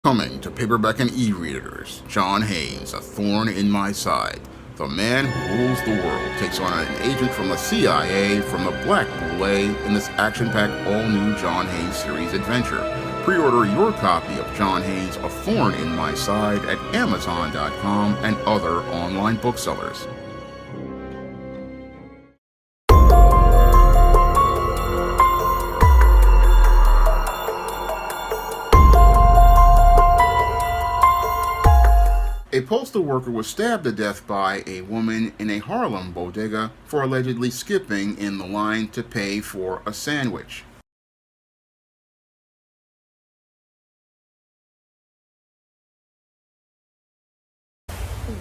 Coming to paperback and e-readers, John Haynes, A Thorn in My Side. The man who rules the world takes on an agent from the CIA from the Black Boule in this action-packed all-new John Haynes series adventure. Pre-order your copy of John Haynes' A Thorn in My Side at Amazon.com and other online booksellers. A postal worker was stabbed to death by a woman in a Harlem bodega for allegedly skipping in the line to pay for a sandwich.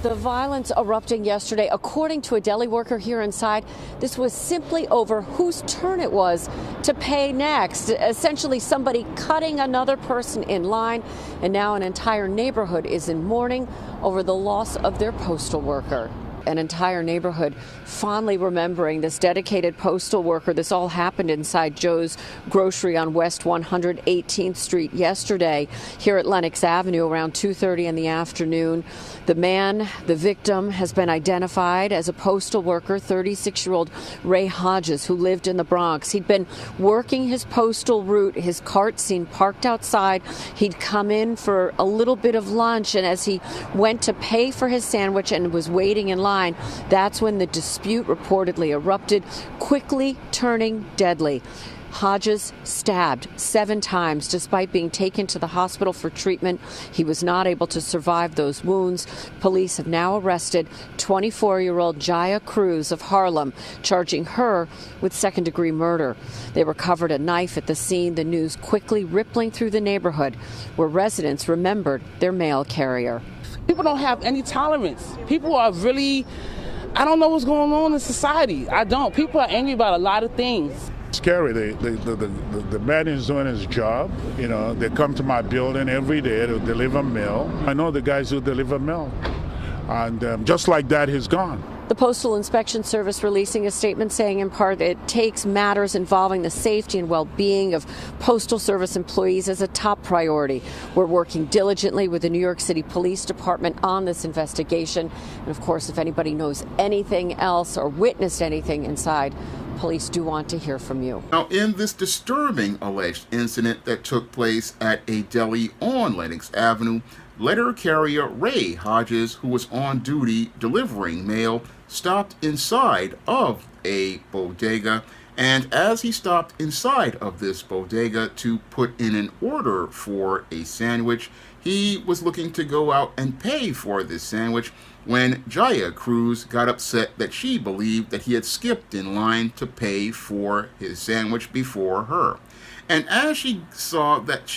The violence erupting yesterday, according to a deli worker here inside, this was simply over whose turn it was to pay next. Essentially, somebody cutting another person in line, and now an entire neighborhood is in mourning over the loss of their postal worker. An entire neighborhood fondly remembering this dedicated postal worker. This all happened inside Joe's Grocery on West 118th Street yesterday here at Lenox Avenue around 2:30 in the afternoon. The man, the victim, has been identified as a postal worker, 36-year-old Ray Hodges, who lived in the Bronx. He'd been working his postal route, his cart seen parked outside. He'd come in for a little bit of lunch, and as he went to pay for his sandwich and was waiting in line, that's when the dispute reportedly erupted, quickly turning deadly. Hodges stabbed 7 times. Despite being taken to the hospital for treatment, he was not able to survive those wounds. Police have now arrested 24-year-old Jaya Cruz of Harlem, charging her with second-degree murder. They recovered a knife at the scene, the news quickly rippling through the neighborhood, where residents remembered their mail carrier. People don't have any tolerance. People are really, I don't know what's going on in society. I don't. People are angry about a lot of things. Scary. The man is doing his job. You know, they come to my building every day to deliver mail. I know the guys who deliver mail. And just like that, he's gone. The Postal Inspection Service releasing a statement saying in part it takes matters involving the safety and well-being of Postal Service employees as a top priority. We're working diligently with the New York City Police Department on this investigation. And of course, if anybody knows anything else or witnessed anything inside, police do want to hear from you. Now, in this disturbing alleged incident that took place at a deli on Lenox Avenue, letter carrier Ray Hodges, who was on duty delivering mail, stopped inside of a bodega, and as he stopped inside of this bodega to put in an order for a sandwich, he was looking to go out and pay for this sandwich when Jaya Cruz got upset that she believed that he had skipped in line to pay for his sandwich before her. And as she saw that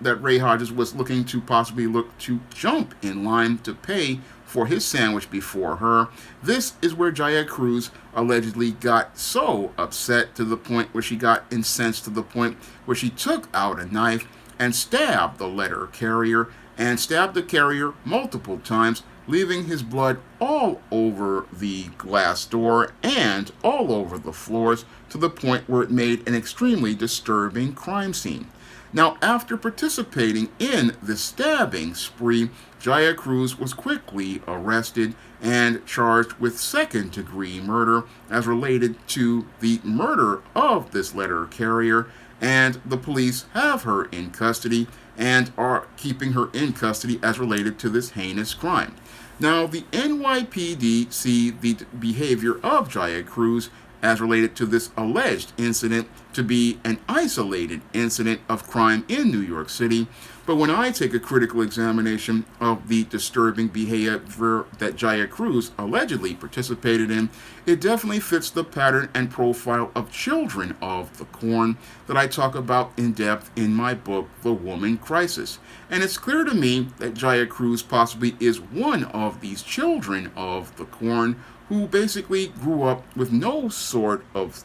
that Ray Hodges was looking to possibly look to jump in line to pay for his sandwich before her, this is where Jaya Cruz allegedly got so upset to the point where she got incensed to the point where she took out a knife and stabbed the letter carrier and stabbed the carrier multiple times, leaving his blood all over the glass door and all over the floors to the point where it made an extremely disturbing crime scene. Now, after participating in the stabbing spree, Jaya Cruz was quickly arrested and charged with second-degree murder as related to the murder of this letter carrier, and the police have her in custody and are keeping her in custody as related to this heinous crime. Now, the NYPD see the behavior of Jaya Cruz as related to this alleged incident to be an isolated incident of crime in New York City. But when I take a critical examination of the disturbing behavior that Jaya Cruz allegedly participated in, it definitely fits the pattern and profile of children of the corn that I talk about in depth in my book, The Woman Crisis. And it's clear to me that Jaya Cruz possibly is one of these children of the corn who basically grew up with no sort of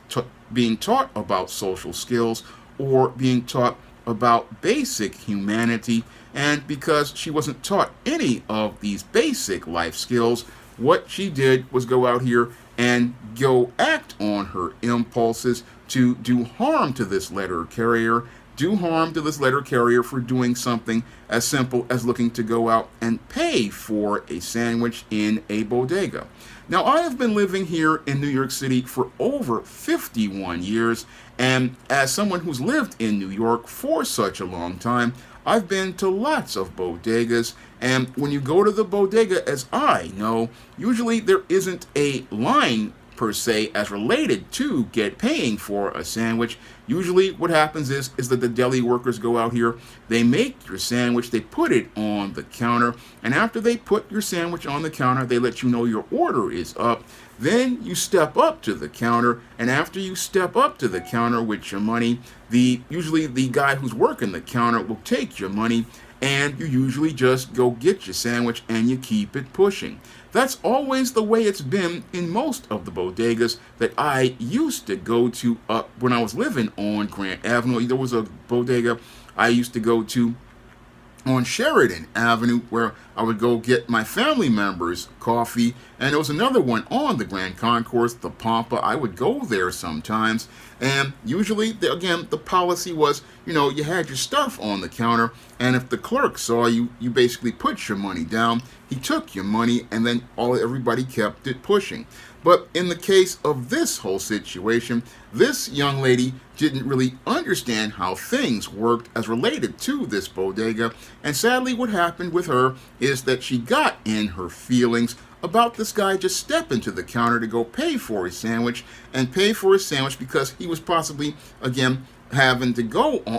being taught about social skills or being taught about basic humanity, and because she wasn't taught any of these basic life skills, what she did was go out here and go act on her impulses to do harm to this letter carrier, do harm to this letter carrier for doing something as simple as looking to go out and pay for a sandwich in a bodega. Now, I have been living here in New York City for over 51 years, and as someone who's lived in New York for such a long time, I've been to lots of bodegas, and when you go to the bodega, as I know, usually there isn't a line per se as related to paying for a sandwich. Usually what happens is that the deli workers go out here, they make your sandwich, they put it on the counter, and after they put your sandwich on the counter, they let you know your order is up. Then you step up to the counter, and after you step up to the counter with your money, usually the guy who's working the counter will take your money, and you usually just go get your sandwich and you keep it pushing. That's always the way it's been in most of the bodegas that I used to go to when I was living on Grant Avenue. There was a bodega I used to go to on Sheridan Avenue where I would go get my family members coffee, and there was another one on the Grand Concourse, the Pampa. I would go there sometimes, and usually, again, the policy was, you had your stuff on the counter, and if the clerk saw you, you basically put your money down, he took your money, and then everybody kept it pushing. But in the case of this whole situation, this young lady didn't really understand how things worked as related to this bodega, and sadly what happened with her is that she got in her feelings about this guy just stepping to the counter to go pay for his sandwich, because he was possibly, again, having to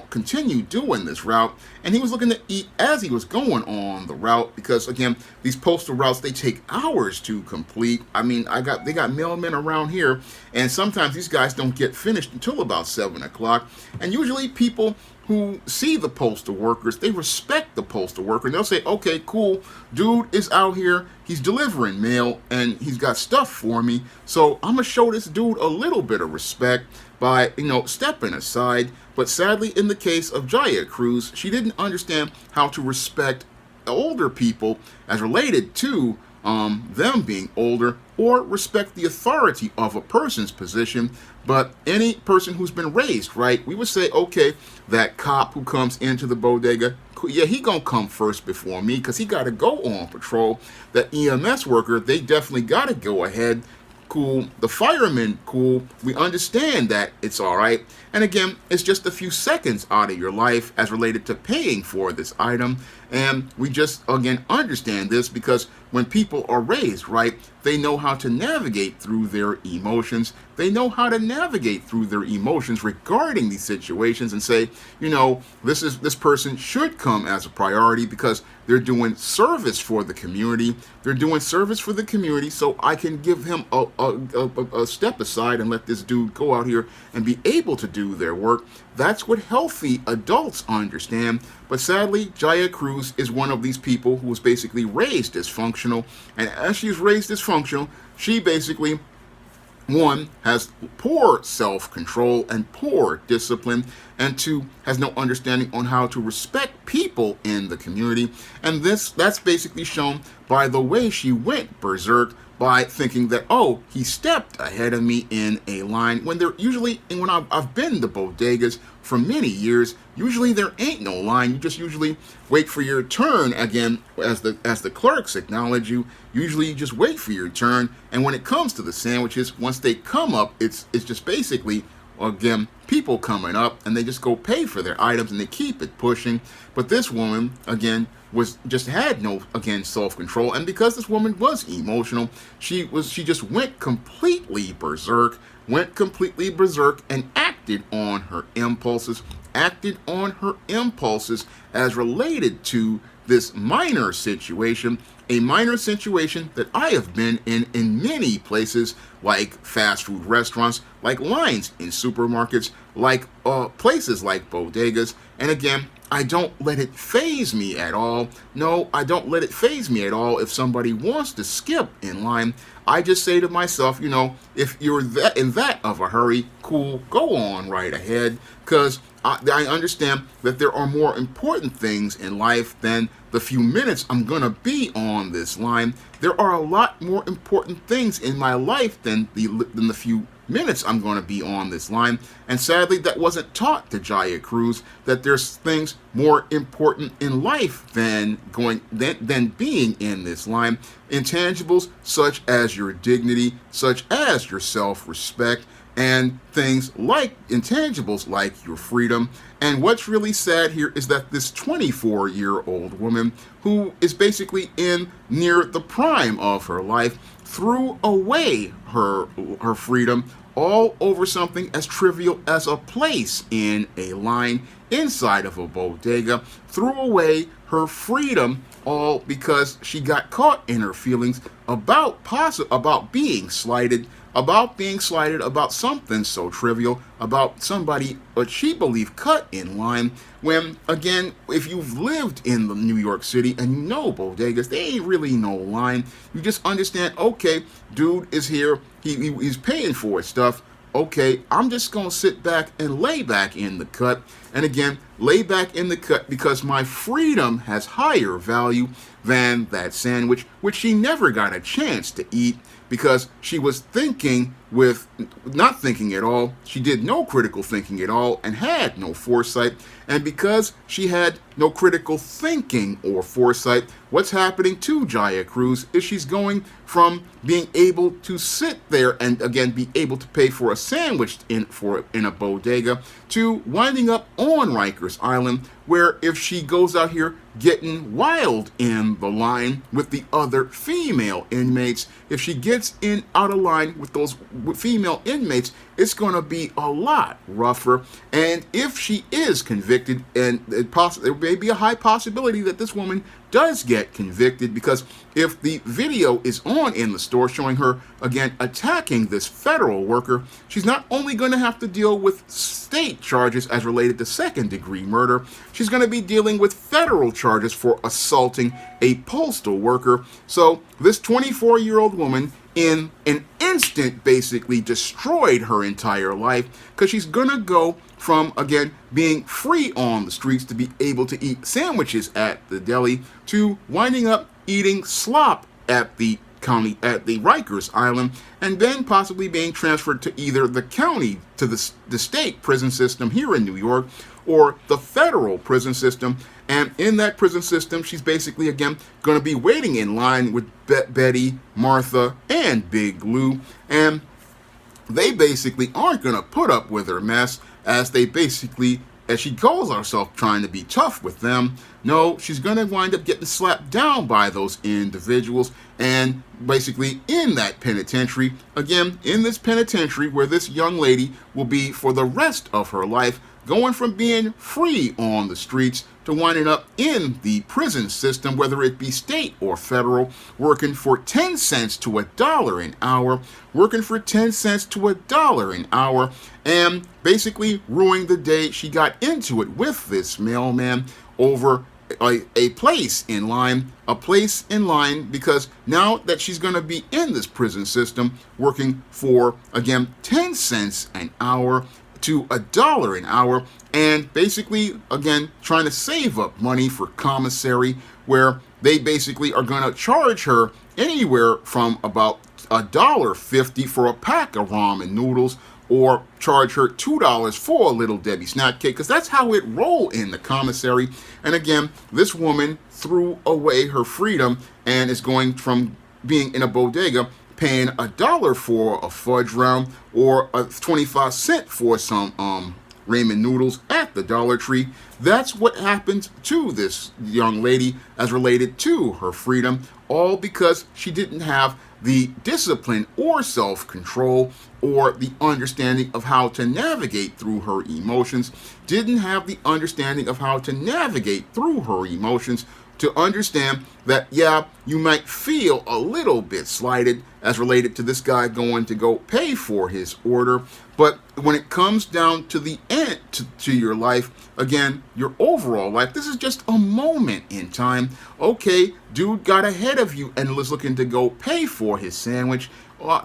continue doing this route, and he was looking to eat as he was going on the route, because again, these postal routes, they take hours to complete. I mean, they got mailmen around here, and sometimes these guys don't get finished until about 7 o'clock, and usually people who see the postal workers, they respect the postal worker, and they'll say, okay, cool, dude is out here, he's delivering mail, and he's got stuff for me, so I'm gonna show this dude a little bit of respect by, stepping aside. But sadly, in the case of Jaya Cruz, she didn't understand how to respect older people as related to them being older, or respect the authority of a person's position. But any person who's been raised right, we would say, okay, that cop who comes into the bodega, yeah, he gonna come first before me because he got to go on patrol. That EMS worker, they definitely got to go ahead. Cool. The firemen, cool. We understand that it's all right. And again, it's just a few seconds out of your life as related to paying for this item. And we just, again, understand this because when people are raised right, they know how to navigate through their emotions. They know how to navigate through their emotions regarding these situations and say, this person should come as a priority because they're doing service for the community. They're doing service for the community, so I can give him a step aside and let this dude go out here and be able to do their work. That's what healthy adults understand. But sadly, Jaya Cruz is one of these people who was basically raised dysfunctional. And as she's raised dysfunctional, she basically, one, has poor self-control and poor discipline, and two, has no understanding on how to respect people in the community. And that's basically shown by the way she went berserk by thinking that, oh, he stepped ahead of me in a line, when there usually, and when I've been to bodegas for many years, usually there ain't no line. You just usually wait for your turn. Again, as the clerks acknowledge you, usually you just wait for your turn. And when it comes to the sandwiches, once they come up, it's just basically, again, people coming up, and they just go pay for their items and they keep it pushing. But this woman, again, had no, again, self-control, and because this woman was emotional, she just went completely berserk and acted on her impulses as related to this minor situation, a minor situation that I have been in many places, like fast food restaurants, like lines in supermarkets, like places like bodegas. And again, I don't let it faze me at all. No, I don't let it faze me at all if somebody wants to skip in line. I just say to myself, if you're in that of a hurry, cool, go on right ahead, because I understand that there are more important things in life than the few minutes I'm going to be on this line. There are a lot more important things in my life than the few minutes I'm going to be on this line. And sadly, that wasn't taught to Jaya Cruz, that there's things more important in life than being in this line. Intangibles such as your dignity, such as your self-respect, and things like intangibles like your freedom. And what's really sad here is that this 24-year-old woman, who is basically in near the prime of her life, threw away her freedom all over something as trivial as a place in a line inside of a bodega, threw away her freedom all because she got caught in her feelings about being slighted, about something so trivial, about somebody what she believed cut in line. When, again, if you've lived in the New York City and you know bodegas, they ain't really no line. You just understand, okay, dude is here, he's paying for his stuff. Okay, I'm just going to sit back and lay back in the cut. And again, lay back in the cut because my freedom has higher value than that sandwich, which she never got a chance to eat because she was not thinking at all. She did no critical thinking at all and had no foresight. And because she had no critical thinking or foresight, what's happening to Jaya Cruz is she's going from being able to sit there and again be able to pay for a sandwich in a bodega to winding up on Rikers Island, where if she goes out here getting wild in the line with the other female inmates, if she gets out of line with those female inmates, it's going to be a lot rougher. And if she is convicted, and there may be a high possibility that this woman does get convicted, because if the video is on in the store showing her again attacking this federal worker, she's not only going to have to deal with state charges as related to second-degree murder, she's going to be dealing with federal charges for assaulting a postal worker. So this 24-year-old woman in an instant basically destroyed her entire life, because she's going to go from, again, being free on the streets to be able to eat sandwiches at the deli to winding up eating slop at the Rikers Island, and then possibly being transferred to either the county, to the state prison system here in New York, or the federal prison system. And in that prison system, she's basically, again, going to be waiting in line with Betty, Martha, and Big Lou. And they basically aren't going to put up with her mess, as she calls herself trying to be tough with them. No, she's going to wind up getting slapped down by those individuals, and basically in that penitentiary, again, in this penitentiary where this young lady will be for the rest of her life, going from being free on the streets to winding up in the prison system, whether it be state or federal, working for 10 cents to $1 an hour, working for 10 cents to $1 an hour, and basically ruining the day she got into it with this mailman over a place in line, because now that she's going to be in this prison system working for, again, 10 cents an hour to $1 an hour, and basically, again, trying to save up money for commissary, where they basically are going to charge her anywhere from about $1.50 for a pack of ramen noodles, or charge her $2 for a Little Debbie snack cake, because that's how it roll in the commissary. And again, this woman threw away her freedom and is going from being in a bodega paying $1 for a fudge round, or 25 cents for some ramen noodles at the Dollar Tree. That's what happened to this young lady as related to her freedom, all because she didn't have the discipline or self-control or the understanding of how to navigate through her emotions, didn't have the understanding of how to navigate through her emotions to understand that, yeah, you might feel a little bit slighted as related to this guy going to go pay for his order, but when it comes down to the end to your life, again, your overall life, this is just a moment in time. Okay, dude got ahead of you and was looking to go pay for his sandwich.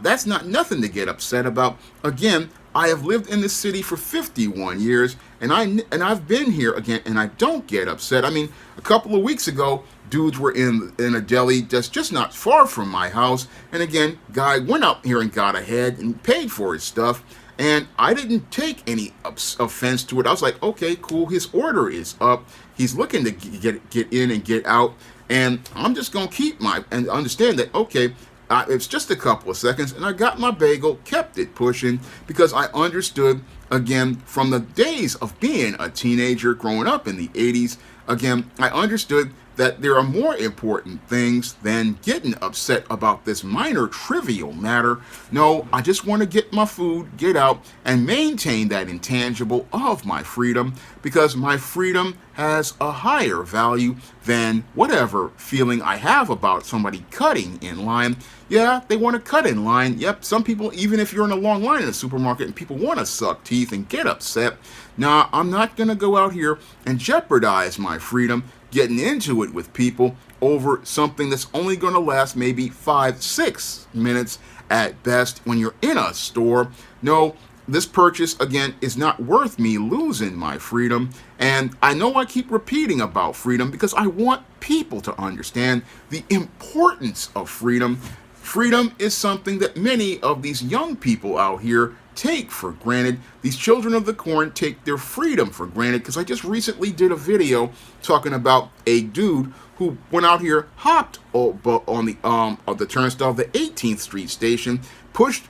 That's not nothing to get upset about. Again, I have lived in this city for 51 years, and I've been here again, and I don't get upset. I mean, a couple of weeks ago, dudes were in a deli that's just not far from my house. And again, guy went up here and got ahead and paid for his stuff. And I didn't take any offense to it. I was like, okay, cool. His order is up. He's looking to get in and get out. And I'm just going to keep and understand that, okay, it's just a couple of seconds. And I got my bagel, kept it pushing, because I understood, again, from the days of being a teenager growing up in the 80s, again, I understood that there are more important things than getting upset about this minor trivial matter. No, I just want to get my food, get out, and maintain that intangible of my freedom, because my freedom has a higher value than whatever feeling I have about somebody cutting in line. Yeah, they want to cut in line. Yep, some people, even if you're in a long line in a supermarket and people want to suck teeth and get upset, nah, I'm not going to go out here and jeopardize my freedom getting into it with people over something that's only going to last maybe 5-6 minutes at best when you're in a store. No, this purchase, again, is not worth me losing my freedom. And I know I keep repeating about freedom because I want people to understand the importance of freedom. Freedom is something that many of these young people out here take for granted. These children of the corn take their freedom for granted, because I just recently did a video talking about a dude who went out here, hopped on the turnstile of the 18th Street station,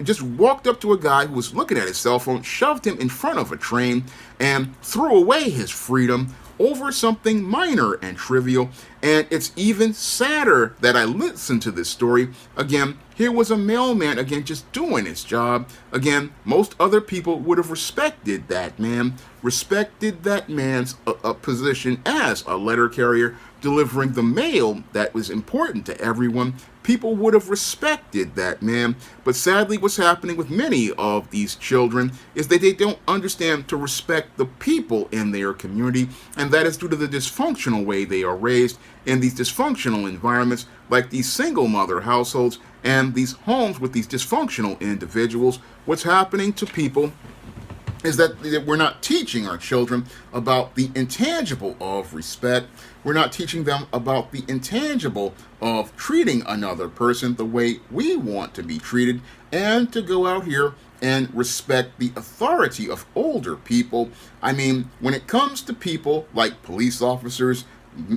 just walked up to a guy who was looking at his cell phone, shoved him in front of a train, and threw away his freedom over something minor and trivial. And it's even sadder that I listened to this story. Again, here was a mailman, again, just doing his job. Again, most other people would have respected that man, respected that man's position as a letter carrier, delivering the mail that was important to everyone. People would have respected that man. But sadly, what's happening with many of these children is that they don't understand to respect the people in their community, and that is due to the dysfunctional way they are raised in these dysfunctional environments, like these single mother households and these homes with these dysfunctional individuals. What's happening to people is that we're not teaching our children about the intangible of respect. We're not teaching them about the intangible of treating another person the way we want to be treated, and to go out here and respect the authority of older people. I mean, when it comes to people like police officers,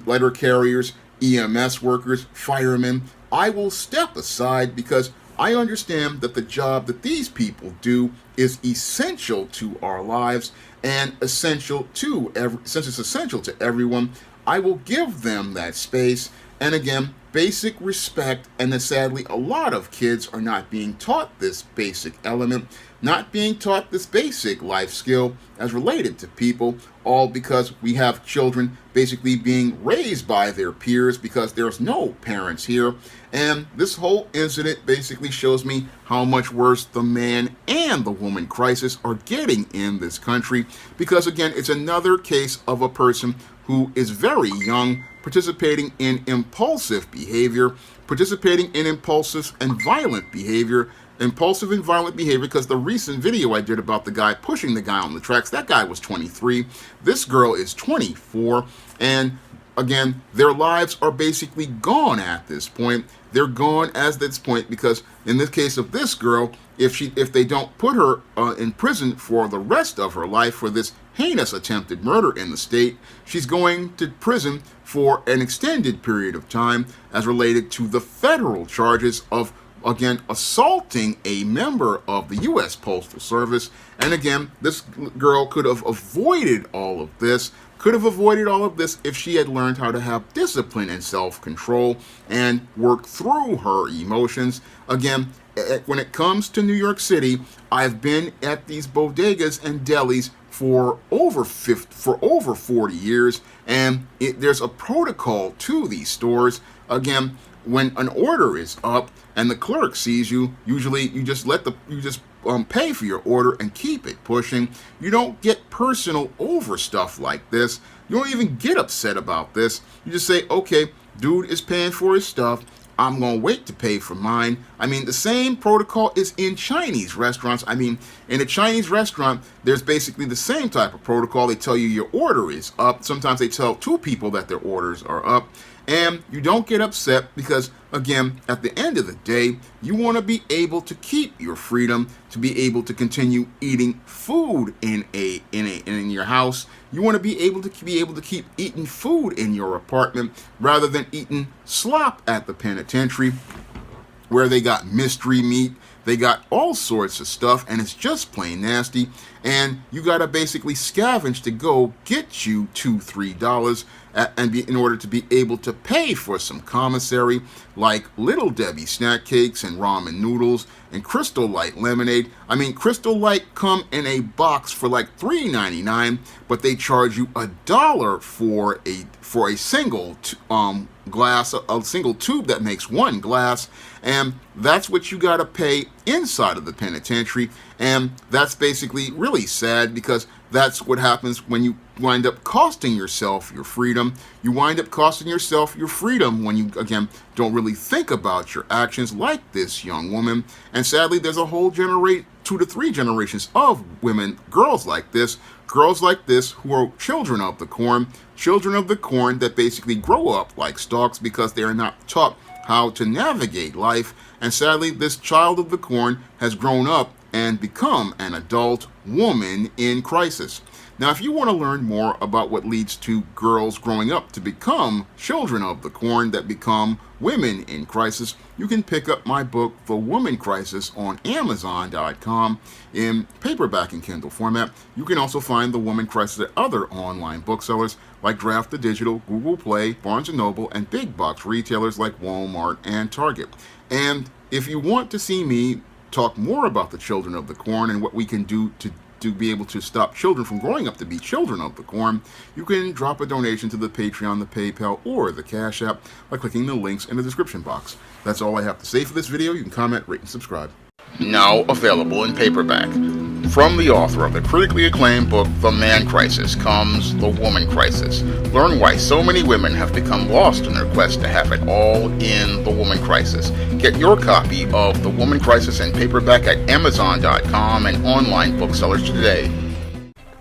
letter carriers, EMS workers, firemen, I will step aside, because I understand that the job that these people do is essential to our lives and essential to since it's essential to everyone, I will give them that space. And again, basic respect. And then sadly, a lot of kids are not being taught this basic element, not being taught this basic life skill as related to people, all because we have children basically being raised by their peers because there's no parents here. And this whole incident basically shows me how much worse the man and the woman crisis are getting in this country, because again, it's another case of a person who is very young, participating in impulsive behavior, impulsive and violent behavior, because the recent video I did about the guy pushing the guy on the tracks, that guy was 23. This girl is 24. And again, their lives are basically gone at this point. They're gone at this point because in this case of this girl, if they don't put her in prison for the rest of her life for this heinous attempted murder in the state, she's going to prison for an extended period of time as related to the federal charges of, again, assaulting a member of the U.S. Postal Service. And again, this girl could have avoided all of this, if she had learned how to have discipline and self-control and work through her emotions. Again, when it comes to New York City, I've been at these bodegas and delis for over 40 years, and there's a protocol to these stores. Again, when an order is up and the clerk sees you, usually you just pay for your order and keep it pushing. You don't get personal over stuff like this. You don't even get upset about this. You just say, okay, dude is paying for his stuff. I'm going to wait to pay for mine. I mean, the same protocol is in Chinese restaurants. I mean, in a Chinese restaurant, there's basically the same type of protocol. They tell you your order is up. Sometimes they tell two people that their orders are up. And you don't get upset because, again, at the end of the day, you want to be able to keep your freedom, to be able to continue eating food in your house. You want to be able to keep eating food in your apartment rather than eating slop at the penitentiary, where they got mystery meat. They got all sorts of stuff, and it's just plain nasty. And you got to basically scavenge to go get you $2-3 in order to be able to pay for some commissary, like Little Debbie snack cakes and ramen noodles and Crystal Light lemonade. I mean, Crystal Light come in a box for like $3.99, but they charge you $1 for a single glass, a single tube that makes one glass, and that's what you got to pay inside of the penitentiary. And that's basically really sad, because that's what happens when you wind up costing yourself your freedom. You wind up costing yourself your freedom when you, again, don't really think about your actions, like this young woman. And sadly, there's a whole 2 to 3 generations of women, girls like this who are children of the corn that basically grow up like stalks because they are not taught how to navigate life. And sadly, this child of the corn has grown up and become an adult woman in crisis. Now, if you want to learn more about what leads to girls growing up to become children of the corn that become women in crisis, you can pick up my book, The Woman Crisis, on Amazon.com in paperback and Kindle format. You can also find The Woman Crisis at other online booksellers like Draft the Digital, Google Play, Barnes & Noble, and big box retailers like Walmart and Target. And if you want to see me talk more about the children of the corn and what we can do to be able to stop children from growing up to be children of the corn, you can drop a donation to the Patreon, the PayPal, or the Cash App by clicking the links in the description box. That's all I have to say for this video. You can comment, rate, and subscribe. Now available in paperback. From the author of the critically acclaimed book, The Man Crisis, comes The Woman Crisis. Learn why so many women have become lost in their quest to have it all in The Woman Crisis. Get your copy of The Woman Crisis in paperback at Amazon.com and online booksellers today.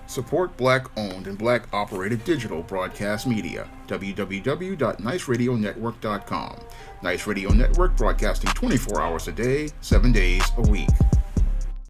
Support Black-owned and Black-operated digital broadcast media. www.niceradionetwork.com. Nice Radio Network, broadcasting 24 hours a day, 7 days a week.